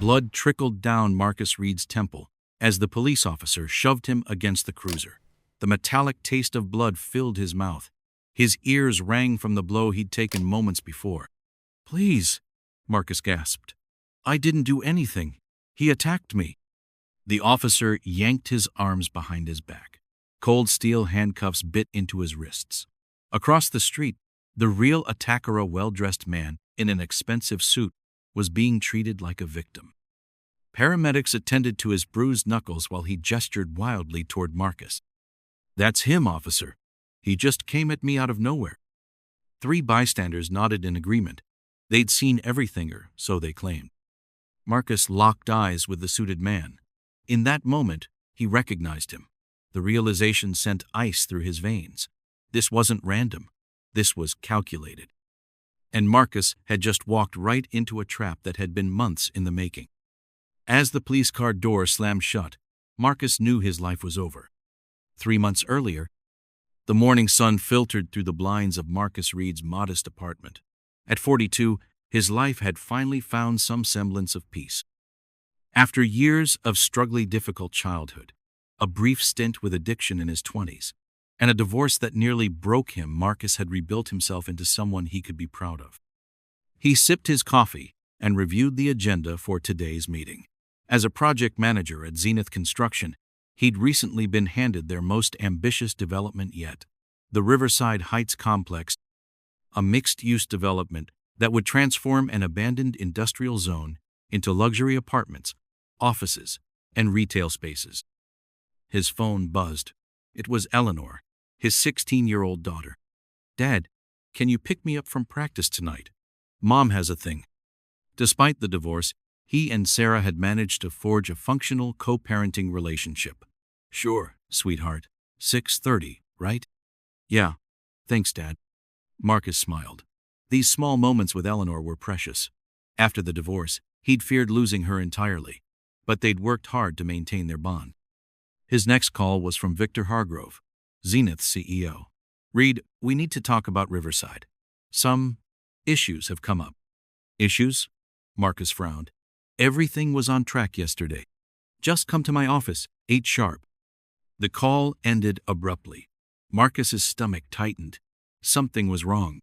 Blood trickled down Marcus Reed's temple as the police officer shoved him against the cruiser. The metallic taste of blood filled his mouth. His ears rang from the blow he'd taken moments before. "Please," Marcus gasped. "I didn't do anything. He attacked me." The officer yanked his arms behind his back. Cold steel handcuffs bit into his wrists. Across the street, the real attacker, a well-dressed man in an expensive suit, was being treated like a victim. Paramedics attended to his bruised knuckles while he gestured wildly toward Marcus. "That's him, officer. He just came at me out of nowhere." 3 bystanders nodded in agreement. They'd seen everything, or so they claimed. Marcus locked eyes with the suited man. In that moment, he recognized him. The realization sent ice through his veins. This wasn't random. This was calculated. And Marcus had just walked right into a trap that had been months in the making. As the police car door slammed shut, Marcus knew his life was over. 3 months earlier, the morning sun filtered through the blinds of Marcus Reed's modest apartment. At 42, his life had finally found some semblance of peace. After years of struggling difficult childhood, a brief stint with addiction in his 20s, and a divorce that nearly broke him, Marcus had rebuilt himself into someone he could be proud of. He sipped his coffee and reviewed the agenda for today's meeting. As a project manager at Zenith Construction, he'd recently been handed their most ambitious development yet, the Riverside Heights Complex, a mixed-use development that would transform an abandoned industrial zone into luxury apartments, offices, and retail spaces. His phone buzzed. It was Eleanor, his 16-year-old daughter. "Dad, can you pick me up from practice tonight? Mom has a thing." Despite the divorce, he and Sarah had managed to forge a functional co-parenting relationship. "Sure, sweetheart. 6:30, right?" "Yeah. Thanks, Dad." Marcus smiled. These small moments with Eleanor were precious. After the divorce, he'd feared losing her entirely, but they'd worked hard to maintain their bond. His next call was from Victor Hargrove, Zenith's CEO. "Reed, we need to talk about Riverside. Some issues have come up." "Issues?" Marcus frowned. "Everything was on track yesterday. Just come to my office, 8 sharp." The call ended abruptly. Marcus's stomach tightened. Something was wrong.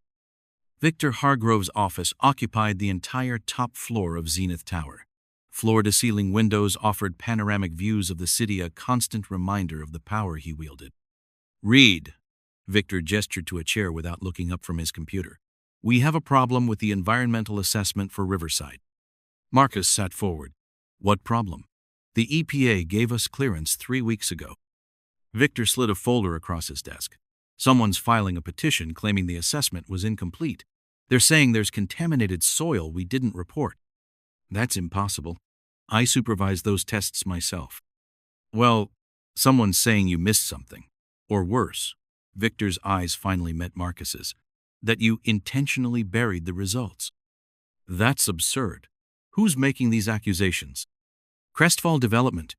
Victor Hargrove's office occupied the entire top floor of Zenith Tower. Floor-to-ceiling windows offered panoramic views of the city, a constant reminder of the power he wielded. "Reed," Victor gestured to a chair without looking up from his computer. "We have a problem with the environmental assessment for Riverside." Marcus sat forward. "What problem?" "The EPA gave us clearance 3 weeks ago." Victor slid a folder across his desk. "Someone's filing a petition claiming the assessment was incomplete. They're saying there's contaminated soil we didn't report." "That's impossible. I supervised those tests myself." "Well, someone's saying you missed something. Or worse," Victor's eyes finally met Marcus's, "that you intentionally buried the results." "That's absurd. Who's making these accusations?" "Crestfall Development,"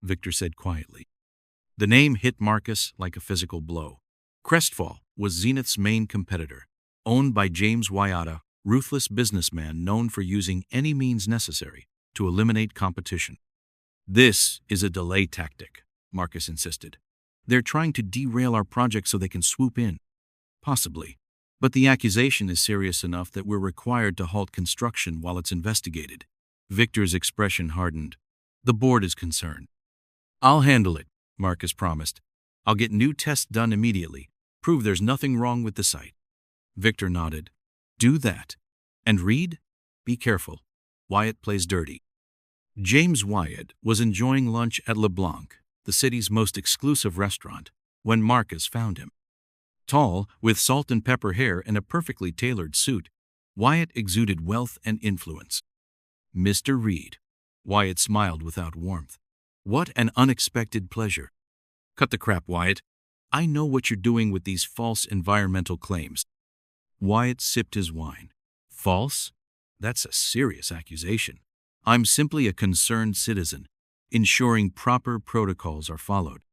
Victor said quietly. The name hit Marcus like a physical blow. Crestfall was Zenith's main competitor, owned by James Wyatta, ruthless businessman known for using any means necessary to eliminate competition. "This is a delay tactic," Marcus insisted. "They're trying to derail our project so they can swoop in." "Possibly. But the accusation is serious enough that we're required to halt construction while it's investigated." Victor's expression hardened. "The board is concerned." "I'll handle it," Marcus promised. "I'll get new tests done immediately. Prove there's nothing wrong with the site." Victor nodded. "Do that. And Reed, be careful. Wyatt plays dirty." James Wyatt was enjoying lunch at LeBlanc, the city's most exclusive restaurant, when Marcus found him. Tall, with salt and pepper hair and a perfectly tailored suit, Wyatt exuded wealth and influence. "Mr. Reed." Wyatt smiled without warmth. "What an unexpected pleasure." "Cut the crap, Wyatt. I know what you're doing with these false environmental claims." Wyatt sipped his wine. "False? That's a serious accusation. I'm simply a concerned citizen, ensuring proper protocols are followed.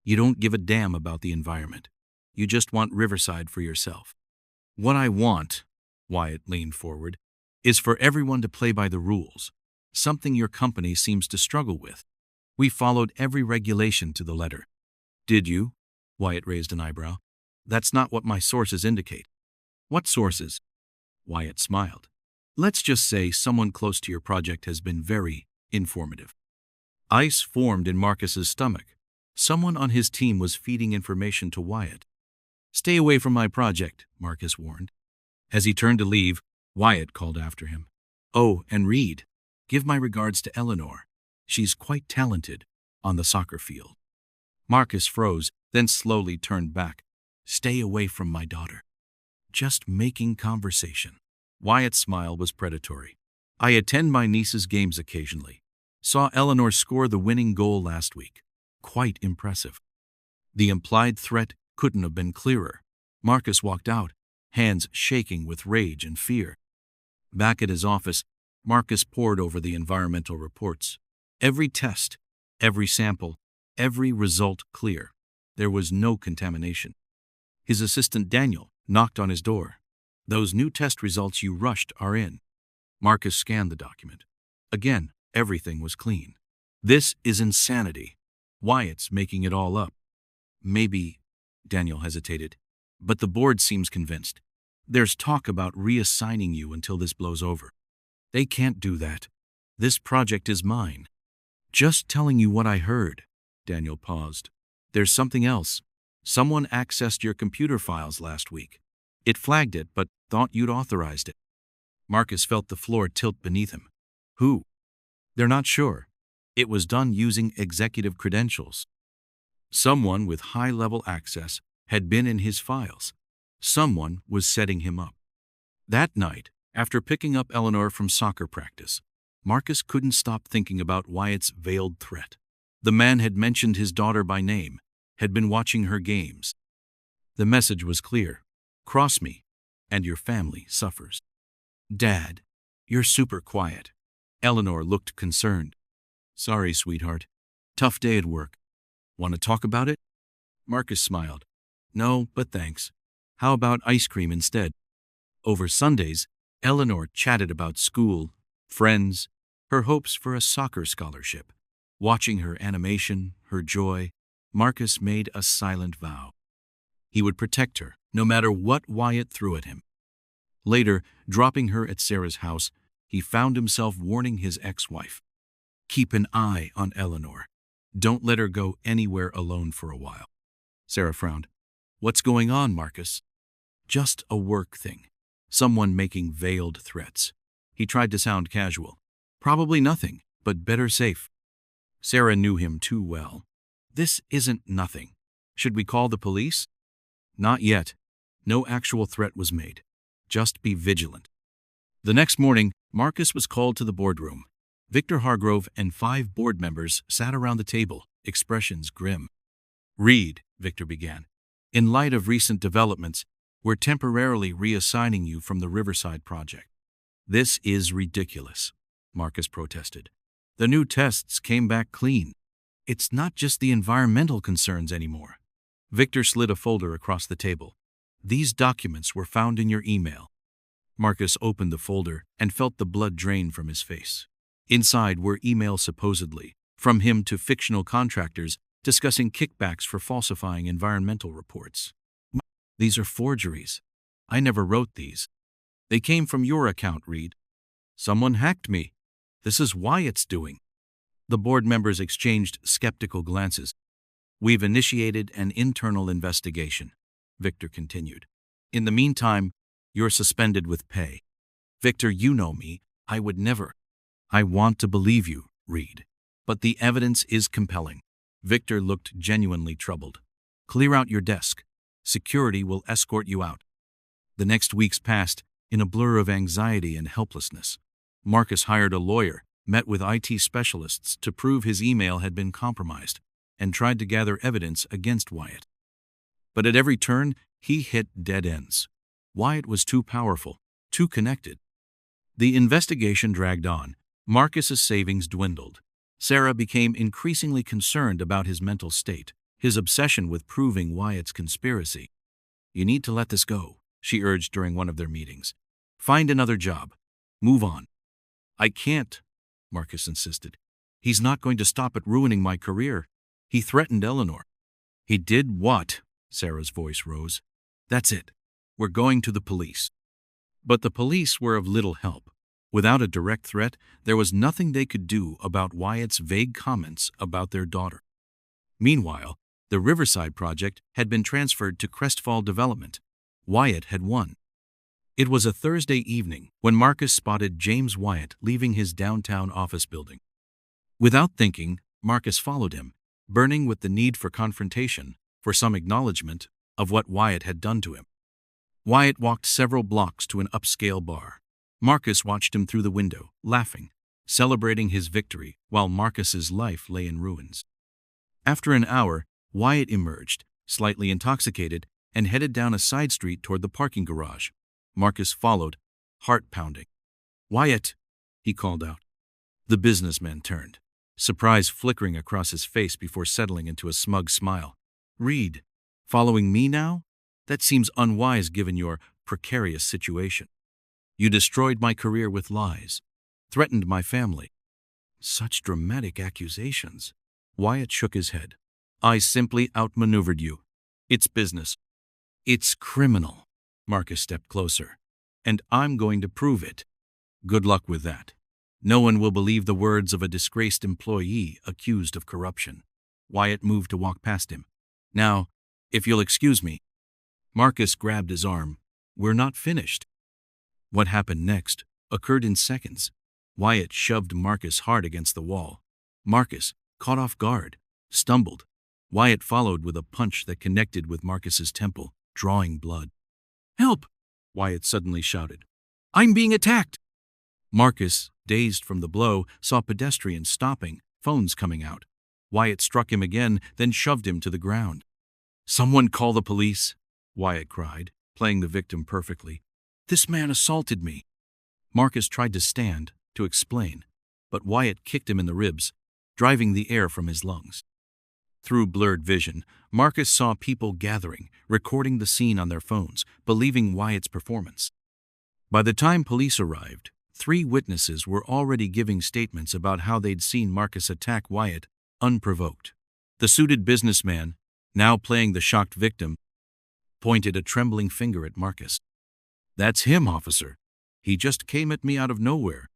You don't give a damn about the environment. You just want Riverside for yourself." "What I want," Wyatt leaned forward, "is for everyone to play by the rules. something your company seems to struggle with. We followed every regulation to the letter." "Did you?" Wyatt raised an eyebrow. "That's not what my sources indicate." "What sources?" Wyatt smiled. "Let's just say someone close to your project has been very informative." Ice formed in Marcus's stomach. Someone on his team was feeding information to Wyatt. "Stay away from my project," Marcus warned. As he turned to leave, Wyatt called after him. "Oh, and Reed, give my regards to Eleanor. She's quite talented on the soccer field." Marcus froze, then slowly turned back. "Stay away from my daughter." "Just making conversation." Wyatt's smile was predatory. "I attend my niece's games occasionally. Saw Eleanor score the winning goal last week. Quite impressive." The implied threat couldn't have been clearer. Marcus walked out, hands shaking with rage and fear. Back at his office, Marcus pored over the environmental reports. Every test, every sample, every result clear. There was no contamination. His assistant Daniel knocked on his door. "Those new test results you rushed are in." Marcus scanned the document. Again, everything was clean. "This is insanity. Wyatt's making it all up." "Maybe," Daniel hesitated, "but the board seems convinced. There's talk about reassigning you until this blows over." "They can't do that. This project is mine." "Just telling you what I heard." Daniel paused. "There's something else. Someone accessed your computer files last week. It flagged it, but thought you'd authorized it." Marcus felt the floor tilt beneath him. "Who?" "They're not sure. It was done using executive credentials. Someone with high-level access had been in his files. Someone was setting him up." That night, after picking up Eleanor from soccer practice, Marcus couldn't stop thinking about Wyatt's veiled threat. The man had mentioned his daughter by name, had been watching her games. The message was clear. "Cross me, and your family suffers." "Dad, you're super quiet." Eleanor looked concerned. "Sorry, sweetheart. Tough day at work. Want to talk about it?" Marcus smiled. "No, but thanks. How about ice cream instead?" Over Sundays, Eleanor chatted about school, friends, her hopes for a soccer scholarship. Watching her animation, her joy, Marcus made a silent vow. He would protect her, no matter what Wyatt threw at him. Later, dropping her at Sarah's house, he found himself warning his ex-wife. "Keep an eye on Eleanor. Don't let her go anywhere alone for a while." Sarah frowned. "What's going on, Marcus?" "Just a work thing. Someone making veiled threats." He tried to sound casual. "Probably nothing, but better safe." Sarah knew him too well. "This isn't nothing. Should we call the police?" "Not yet. No actual threat was made. Just be vigilant." The next morning, Marcus was called to the boardroom. Victor Hargrove and 5 board members sat around the table, expressions grim. "Reed," Victor began, "in light of recent developments, we're temporarily reassigning you from the Riverside project." "This is ridiculous," Marcus protested. "The new tests came back clean. It's not just the environmental concerns anymore." Victor slid a folder across the table. "These documents were found in your email." Marcus opened the folder and felt the blood drain from his face. Inside were emails supposedly from him to fictional contractors discussing kickbacks for falsifying environmental reports. "These are forgeries. I never wrote these. They came from your account, Reed." "Someone hacked me. This is Wyatt's doing." The board members exchanged skeptical glances. "We've initiated an internal investigation," Victor continued. "In the meantime, you're suspended with pay." "Victor, you know me. I would never." "I want to believe you, Reed. But the evidence is compelling." Victor looked genuinely troubled. "Clear out your desk. Security will escort you out." The next weeks passed in a blur of anxiety and helplessness. Marcus hired a lawyer, met with IT specialists to prove his email had been compromised, and tried to gather evidence against Wyatt. But at every turn, he hit dead ends. Wyatt was too powerful, too connected. The investigation dragged on. Marcus's savings dwindled. Sarah became increasingly concerned about his mental state, his obsession with proving Wyatt's conspiracy. "You need to let this go," she urged during one of their meetings. "Find another job. Move on." "I can't." Marcus insisted. "He's not going to stop at ruining my career." He threatened Eleanor. "He did what?" Sarah's voice rose. "That's it. We're going to the police." But the police were of little help. Without a direct threat, there was nothing they could do about Wyatt's vague comments about their daughter. Meanwhile, the Riverside project had been transferred to Crestfall Development. Wyatt had won. It was a Thursday evening when Marcus spotted James Wyatt leaving his downtown office building. Without thinking, Marcus followed him, burning with the need for confrontation, for some acknowledgement of what Wyatt had done to him. Wyatt walked several blocks to an upscale bar. Marcus watched him through the window, laughing, celebrating his victory while Marcus's life lay in ruins. After an hour, Wyatt emerged, slightly intoxicated, and headed down a side street toward the parking garage. Marcus followed, heart pounding. "Wyatt!" he called out. The businessman turned, surprise flickering across his face before settling into a smug smile. "Reed, following me now? That seems unwise given your precarious situation. You destroyed my career with lies, threatened my family." Such dramatic accusations. Wyatt shook his head. "I simply outmaneuvered you. It's business. It's criminal." Marcus stepped closer. "And I'm going to prove it." "Good luck with that. No one will believe the words of a disgraced employee accused of corruption." Wyatt moved to walk past him. "Now, if you'll excuse me." Marcus grabbed his arm. "We're not finished." What happened next occurred in seconds. Wyatt shoved Marcus hard against the wall. Marcus, caught off guard, stumbled. Wyatt followed with a punch that connected with Marcus's temple, drawing blood. "Help!" Wyatt suddenly shouted. "I'm being attacked!" Marcus, dazed from the blow, saw pedestrians stopping, phones coming out. Wyatt struck him again, then shoved him to the ground. "Someone call the police!" Wyatt cried, playing the victim perfectly. "This man assaulted me." Marcus tried to stand, to explain, but Wyatt kicked him in the ribs, driving the air from his lungs. Through blurred vision, Marcus saw people gathering, recording the scene on their phones, believing Wyatt's performance. By the time police arrived, 3 witnesses were already giving statements about how they'd seen Marcus attack Wyatt, unprovoked. The suited businessman, now playing the shocked victim, pointed a trembling finger at Marcus. "That's him, officer. He just came at me out of nowhere."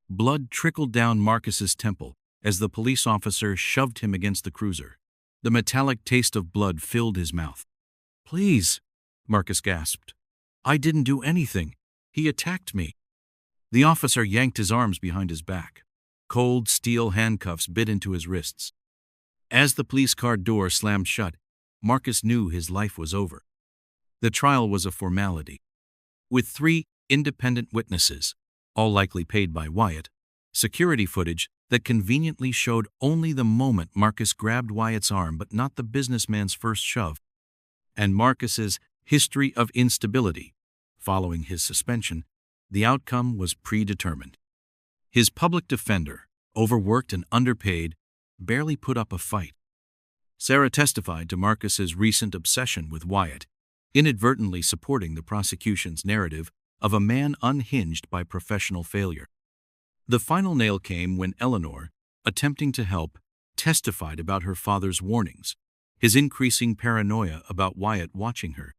Blood trickled down Marcus's temple as the police officer shoved him against the cruiser. The metallic taste of blood filled his mouth. "Please," Marcus gasped. "I didn't do anything. He attacked me." The officer yanked his arms behind his back. Cold steel handcuffs bit into his wrists. As the police car door slammed shut, Marcus knew his life was over. The trial was a formality. With 3 independent witnesses, all likely paid by Wyatt, security footage that conveniently showed only the moment Marcus grabbed Wyatt's arm but not the businessman's first shove, and Marcus's history of instability. Following his suspension, the outcome was predetermined. His public defender, overworked and underpaid, barely put up a fight. Sarah testified to Marcus's recent obsession with Wyatt, inadvertently supporting the prosecution's narrative of a man unhinged by professional failure. The final nail came when Eleanor, attempting to help, testified about her father's warnings, his increasing paranoia about Wyatt watching her.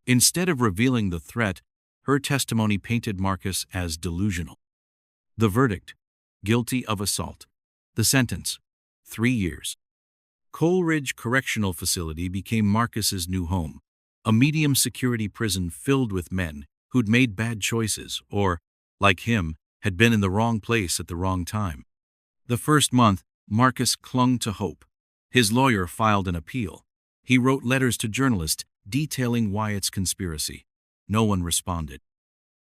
Instead of revealing the threat, her testimony painted Marcus as delusional. The verdict: guilty of assault. The sentence: 3 years. Coleridge Correctional Facility became Marcus's new home, a medium-security prison filled with men who'd made bad choices or, like him, had been in the wrong place at the wrong time. The first month, Marcus clung to hope. His lawyer filed an appeal. He wrote letters to journalists detailing Wyatt's conspiracy. No one responded.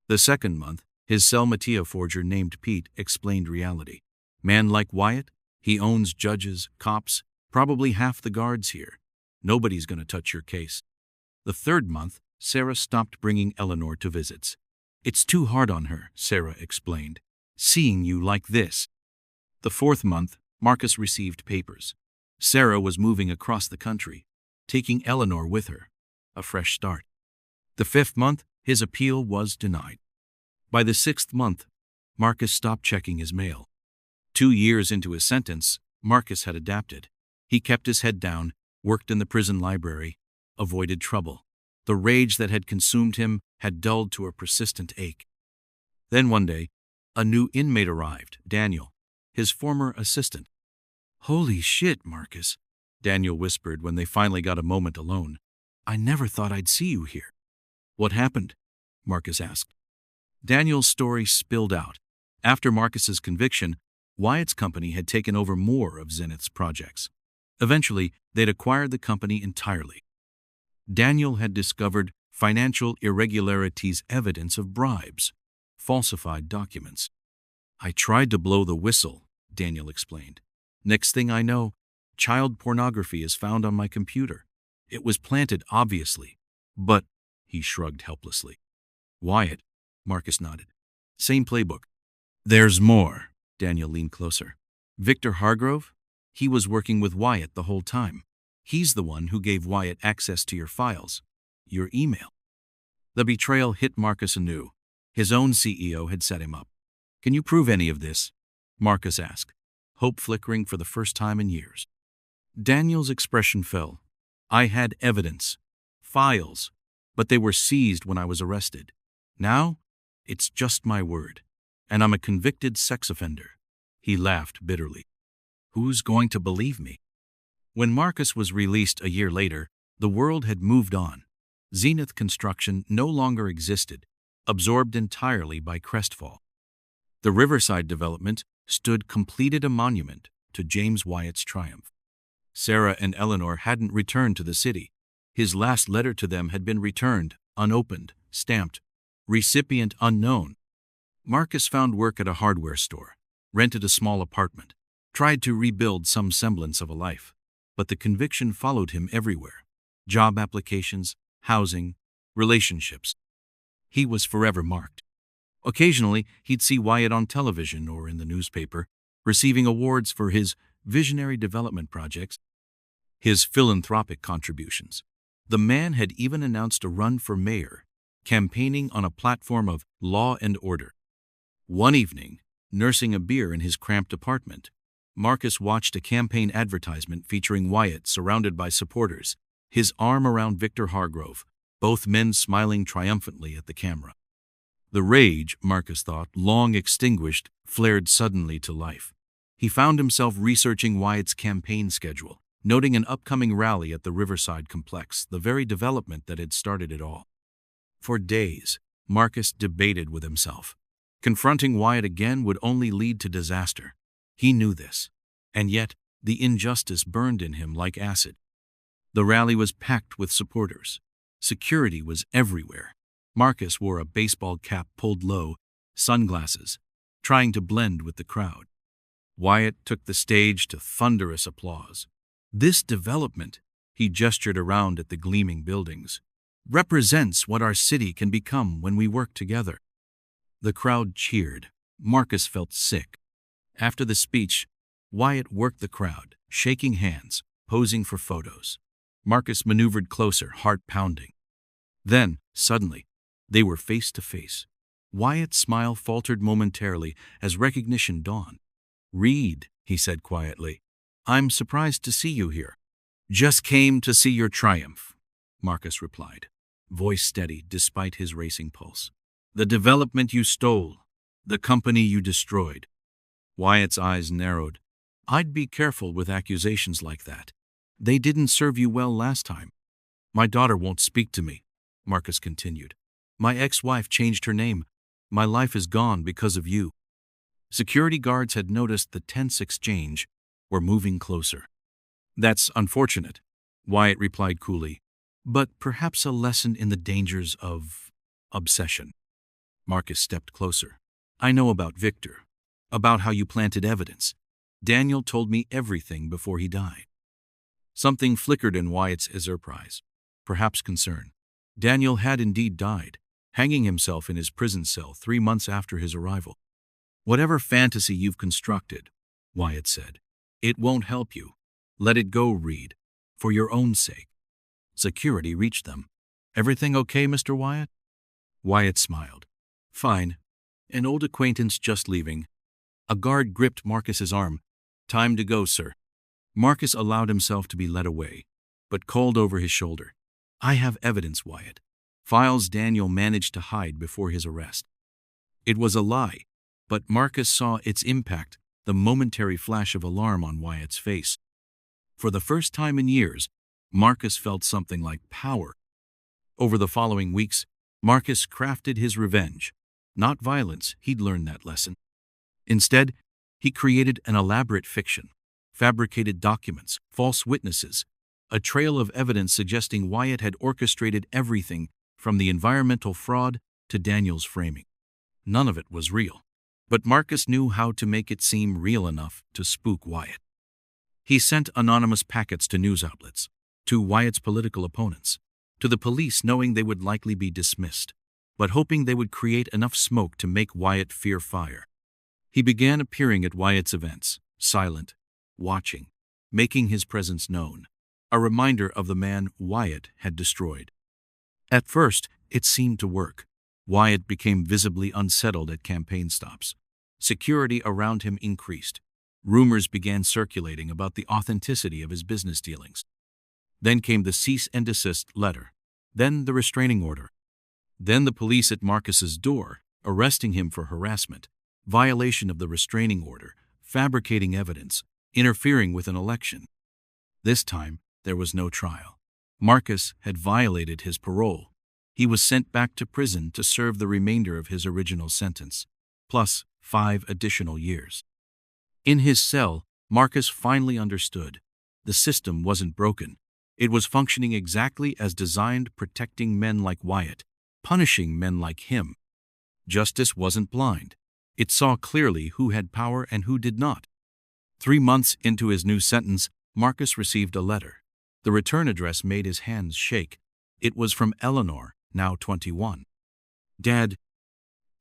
The second month, his cell Mattia forger named Pete explained reality. "Man like Wyatt, he owns judges, cops, probably half the guards here. Nobody's going to touch your case." The third month, Sarah stopped bringing Eleanor to visits. "It's too hard on her," Sarah explained, "seeing you like this." The fourth month, Marcus received papers. Sarah was moving across the country, taking Eleanor with her. A fresh start. The fifth month, his appeal was denied. By the sixth month, Marcus stopped checking his mail. 2 years into his sentence, Marcus had adapted. He kept his head down, worked in the prison library, avoided trouble. The rage that had consumed him had dulled to a persistent ache. Then one day, a new inmate arrived, Daniel, his former assistant. "Holy shit, Marcus," Daniel whispered when they finally got a moment alone. "I never thought I'd see you here." "What happened?" Marcus asked. Daniel's story spilled out. After Marcus's conviction, Wyatt's company had taken over more of Zenith's projects. Eventually, they'd acquired the company entirely. Daniel had discovered financial irregularities, evidence of bribes, falsified documents. "I tried to blow the whistle," Daniel explained. "Next thing I know, child pornography is found on my computer. It was planted, obviously, but—" he shrugged helplessly. "Wyatt," Marcus nodded. "Same playbook." "There's more." Daniel leaned closer. "Victor Hargrove? He was working with Wyatt the whole time. He's the one who gave Wyatt access to your files, your email." The betrayal hit Marcus anew. His own CEO had set him up. "Can you prove any of this?" Marcus asked, hope flickering for the first time in years. Daniel's expression fell. "I had evidence, files, but they were seized when I was arrested. Now, it's just my word, and I'm a convicted sex offender." He laughed bitterly. "Who's going to believe me?" When Marcus was released a year later, the world had moved on. Zenith Construction no longer existed, absorbed entirely by Crestfall. The Riverside development stood completed, a monument to James Wyatt's triumph. Sarah and Eleanor hadn't returned to the city. His last letter to them had been returned, unopened, stamped, recipient unknown. Marcus found work at a hardware store, rented a small apartment, tried to rebuild some semblance of a life. But the conviction followed him everywhere. Job applications, housing, relationships. He was forever marked. Occasionally, he'd see Wyatt on television or in the newspaper, receiving awards for his visionary development projects, his philanthropic contributions. The man had even announced a run for mayor, campaigning on a platform of law and order. One evening, nursing a beer in his cramped apartment, Marcus watched a campaign advertisement featuring Wyatt surrounded by supporters, his arm around Victor Hargrove, both men smiling triumphantly at the camera. The rage, Marcus thought, long extinguished, flared suddenly to life. He found himself researching Wyatt's campaign schedule, noting an upcoming rally at the Riverside complex, the very development that had started it all. For days, Marcus debated with himself. Confronting Wyatt again would only lead to disaster. He knew this, and yet the injustice burned in him like acid. The rally was packed with supporters. Security was everywhere. Marcus wore a baseball cap pulled low, sunglasses, trying to blend with the crowd. Wyatt took the stage to thunderous applause. "This development," he gestured around at the gleaming buildings, "represents what our city can become when we work together." The crowd cheered. Marcus felt sick. After the speech, Wyatt worked the crowd, shaking hands, posing for photos. Marcus maneuvered closer, heart pounding. Then, suddenly, they were face to face. Wyatt's smile faltered momentarily as recognition dawned. "Reed," he said quietly, "I'm surprised to see you here." "Just came to see your triumph," Marcus replied, voice steady despite his racing pulse. "The development you stole, the company you destroyed." Wyatt's eyes narrowed. "I'd be careful with accusations like that. They didn't serve you well last time." "My daughter won't speak to me," Marcus continued. "My ex-wife changed her name. My life is gone because of you." Security guards had noticed the tense exchange, were moving closer. "That's unfortunate," Wyatt replied coolly, "but perhaps a lesson in the dangers of obsession." Marcus stepped closer. "I know about Victor, about how you planted evidence. Daniel told me everything before he died." Something flickered in Wyatt's eyes, perhaps concern. Daniel had indeed died, hanging himself in his prison cell 3 months after his arrival. "Whatever fantasy you've constructed," Wyatt said, "it won't help you. Let it go, Reed, for your own sake." Security reached them. "Everything okay, Mr. Wyatt?" Wyatt smiled. "Fine. An old acquaintance just leaving. A guard gripped Marcus's arm. "Time to go, sir." Marcus allowed himself to be led away, but called over his shoulder, "I have evidence, Wyatt." Files Daniel managed to hide before his arrest. It was a lie, but Marcus saw its impact, the momentary flash of alarm on Wyatt's face. For the first time in years, Marcus felt something like power. Over the following weeks, Marcus crafted his revenge. Not violence, he'd learned that lesson. Instead, he created an elaborate fiction, fabricated documents, false witnesses, a trail of evidence suggesting Wyatt had orchestrated everything from the environmental fraud to Daniel's framing. None of it was real, but Marcus knew how to make it seem real enough to spook Wyatt. He sent anonymous packets to news outlets, to Wyatt's political opponents, to the police, knowing they would likely be dismissed, but hoping they would create enough smoke to make Wyatt fear fire. He began appearing at Wyatt's events, silent, watching, making his presence known, a reminder of the man Wyatt had destroyed. At first, it seemed to work. Wyatt became visibly unsettled at campaign stops. Security around him increased. Rumors began circulating about the authenticity of his business dealings. Then came the cease and desist letter. Then the restraining order. Then the police at Marcus's door, arresting him for harassment, violation of the restraining order, fabricating evidence, interfering with an election. This time, there was no trial. Marcus had violated his parole. He was sent back to prison to serve the remainder of his original sentence, plus 5 additional years. In his cell, Marcus finally understood. The system wasn't broken. It was functioning exactly as designed, protecting men like Wyatt, punishing men like him. Justice wasn't blind. It saw clearly who had power and who did not. 3 months into his new sentence, Marcus received a letter. The return address made his hands shake. It was from Eleanor, now 21. "Dad,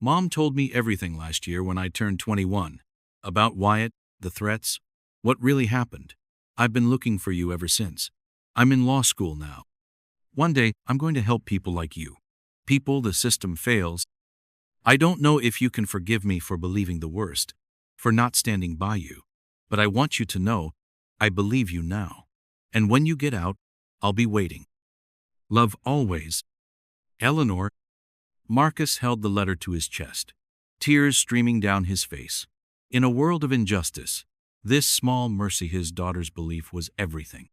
Mom told me everything last year when I turned 21. About Wyatt, the threats, what really happened. I've been looking for you ever since. I'm in law school now. One day, I'm going to help people like you. People the system fails. I don't know if you can forgive me for believing the worst, for not standing by you, but I want you to know, I believe you now. And when you get out, I'll be waiting. Love always, Eleanor." Marcus held the letter to his chest, tears streaming down his face. In a world of injustice, this small mercy, his daughter's belief, was everything.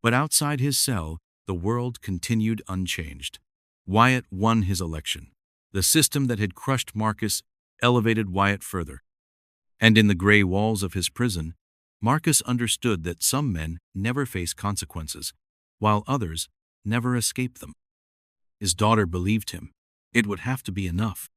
But outside his cell, the world continued unchanged. Wyatt won his election. The system that had crushed Marcus elevated Wyatt further. And in the gray walls of his prison, Marcus understood that some men never face consequences, while others never escape them. His daughter believed him. It would have to be enough.